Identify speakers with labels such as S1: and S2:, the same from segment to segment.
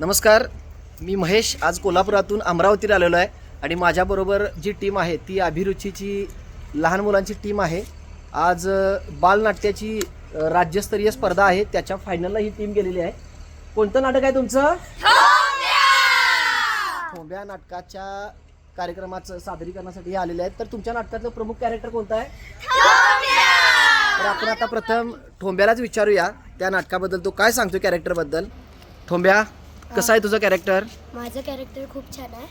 S1: नमस्कार, मी महेश. आज कोल्हापुरातून अमरावतीला आलेलो आहे आणि माझ्याबरोबर जी टीम आहे ती अभिरुचीची लहान मुलांची टीम आहे. आज बालनाट्याची राज्यस्तरीय स्पर्धा आहे, त्याच्या फायनलला ही टीम गेलेली आहे. कोणतं नाटक आहे तुमचं? ठोंब्या नाटकाच्या कार्यक्रमाचं सादरीकरणासाठी हे आलेले आहेत. तर तुमच्या नाटकातलं प्रमुख कॅरेक्टर कोणतं आहे? तर आपण आता प्रथम ठोंब्यालाच विचारूया त्या नाटकाबद्दल, तो काय सांगतो कॅरेक्टरबद्दल. ठोंब्या, कसं आहे तुझं कॅरेक्टर?
S2: माझं कॅरेक्टर खूप छान आहे.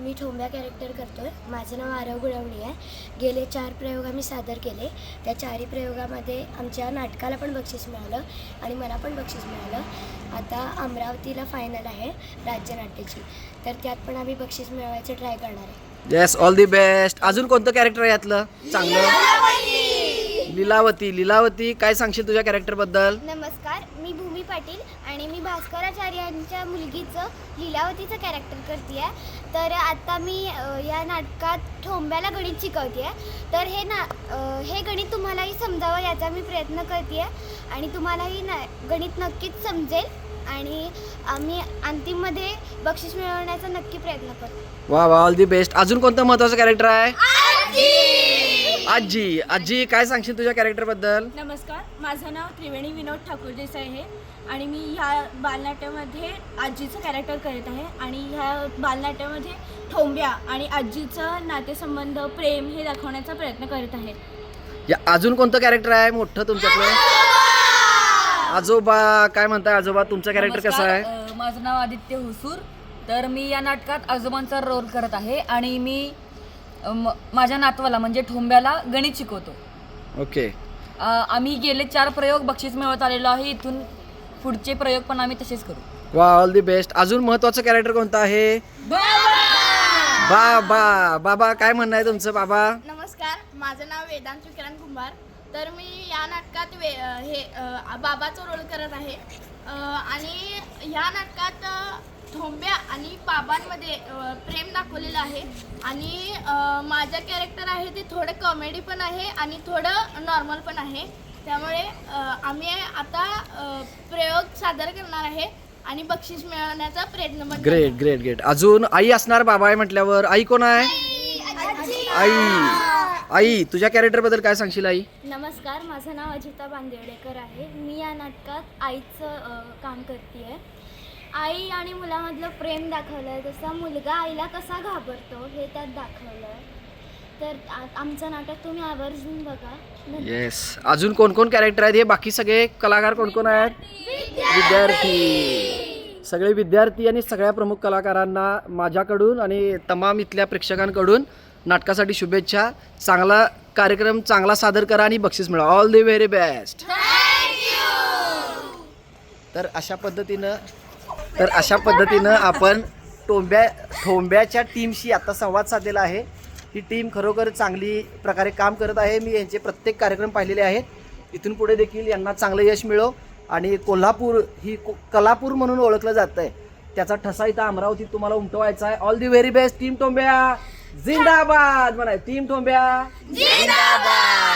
S2: मी ठोंब्या कॅरेक्टर करतोय. माझं नाव आरव गुळवणी आहे. गेले 4 प्रयोग आम्ही सादर केले. त्या 4ही प्रयोगामध्ये आमच्या नाटकाला पण बक्षीस मिळालं आणि मला पण बक्षीस मिळालं. आता अमरावतीला फायनल आहे राज्यनाट्याची, तर त्यात पण आम्ही बक्षीस मिळवायचं ट्राय करणार आहे.
S1: Yes, all the best. अजून कोणतं कॅरेक्टर आहे यातलं चांगलं? लीलावती, काय सांगशील तुझ्या कॅरेक्टरबद्दल?
S2: नमस्कार, मी भूमी पाटील आणि मी भास्कराचार्यांच्या मुलगीचं लीलावतीचं कॅरेक्टर करते आहे. तर आता मी या नाटकात ठोंब्याला गणित शिकवते आहे. तर हे गणित तुम्हालाही समजावं याचा मी प्रयत्न करते आहे आणि तुम्हालाही गणित नक्कीच समजेल आणि आम्ही अंतिममध्ये बक्षीस मिळवण्याचा नक्की प्रयत्न करतो.
S1: वा वा, ऑल दी बेस्ट. अजून कोणतं महत्त्वाचं कॅरेक्टर आहे? आजी, काय सांगशील तुझ्या कॅरेक्टरबद्दल?
S3: नमस्कार, माझं नाव त्रिवेणी विनोद ठाकूर देसाई आहे आणि मी ह्या बालनाट्यामध्ये आजीचं कॅरेक्टर करत आहे. आणि ह्या बालनाट्यामध्ये ठोंब्या आणि आजीचं नातेसंबंध, प्रेम हे दाखवण्याचा प्रयत्न करत आहे.
S1: या अजून कोणतं कॅरेक्टर आहे मोठं तुमच्यातलं? आजोबा, काय म्हणताय आजोबा, तुमचं कॅरेक्टर कसं आहे?
S4: माझं नाव आदित्य हुसूर. तर मी या नाटकात आजोबांचा रोल करत आहे आणि मी माझ्या नातवाला म्हणजे ठोंब्याला गणित शिकवतो.
S1: ओके.
S4: आम्ही गेले 4 प्रयोग बक्षीस मिळवत आलेलो आहे. इथून पुढचे प्रयोग पण आम्ही तसेच करू.
S1: वा, ऑल दी बेस्ट. अजून महत्त्वाचं कॅरेक्टर कोणतं आहे? बाबा, काय म्हणणं आहे तुमचं बाबा?
S5: नमस्कार, माझं नाव वेदांत विक्रांत कुंभार. तर मी या नाटकात बाबाचा रोल करत आहे आणि ह्या नाटकात ठोंब्या आणि बाबांमध्ये प्रेम दाखवलेलं आहे आणि माझं कॅरेक्टर आहे ते थोडं कॉमेडी पण आहे आणि थोडं नॉर्मल पण आहे. त्यामुळे आम्ही आता प्रयोग सादर करणार आहे आणि बक्षीस मिळवण्याचा प्रयत्न पण.
S1: ग्रेट. अजून आई असणार बाबा आहे म्हटल्यावर. आई कोण आहे? आई, तुझ्या कॅरेक्टरबद्दल काय सांगशील आई?
S2: नमस्कार, माझं नाव अजिता बांदेवडेकर आहे. मी या नाटकात आईचं काम करते आहे. आई आणि मुलामधलं प्रेम दाखवलं आहे, तसा मुलगा आईला कसा घाबरतो हे त्यात दाखवलं आहे. तर आमचं नाटक तुम्ही आवर्जून बघा.
S1: येस. अजून कोण कॅरेक्टर आहेत? हे बाकी सगळे कलाकार कोण आहेत? विद्यार्थी. सगळे विद्यार्थी आणि सगळ्या प्रमुख कलाकारांना माझ्याकडून आणि तमाम इथल्या प्रेक्षकांकडून नाटकासाठी शुभेच्छा. चांगला कार्यक्रम चांगला सादर करा आणि बक्षीस मिळवा. All the very best. तर अशा पद्धतीनं आपण ठोंब्याच्या टीमशी आता संवाद साधलेला आहे. ही टीम खरोखर चांगली प्रकारे काम करत आहे. मी यांचे प्रत्येक कार्यक्रम पाहिलेले आहेत. इथून पुढे देखील यांना चांगलं यश मिळो आणि कोल्हापूर ही कलापूर म्हणून ओळखलं जातं आहे, त्याचा ठसा इथं अमरावतीत तुम्हाला उमटवायचा आहे. All the very best. Team ठोंब्या जिंदाबाद म्हणाय. टीम ठोंब्या जिंदाबाद.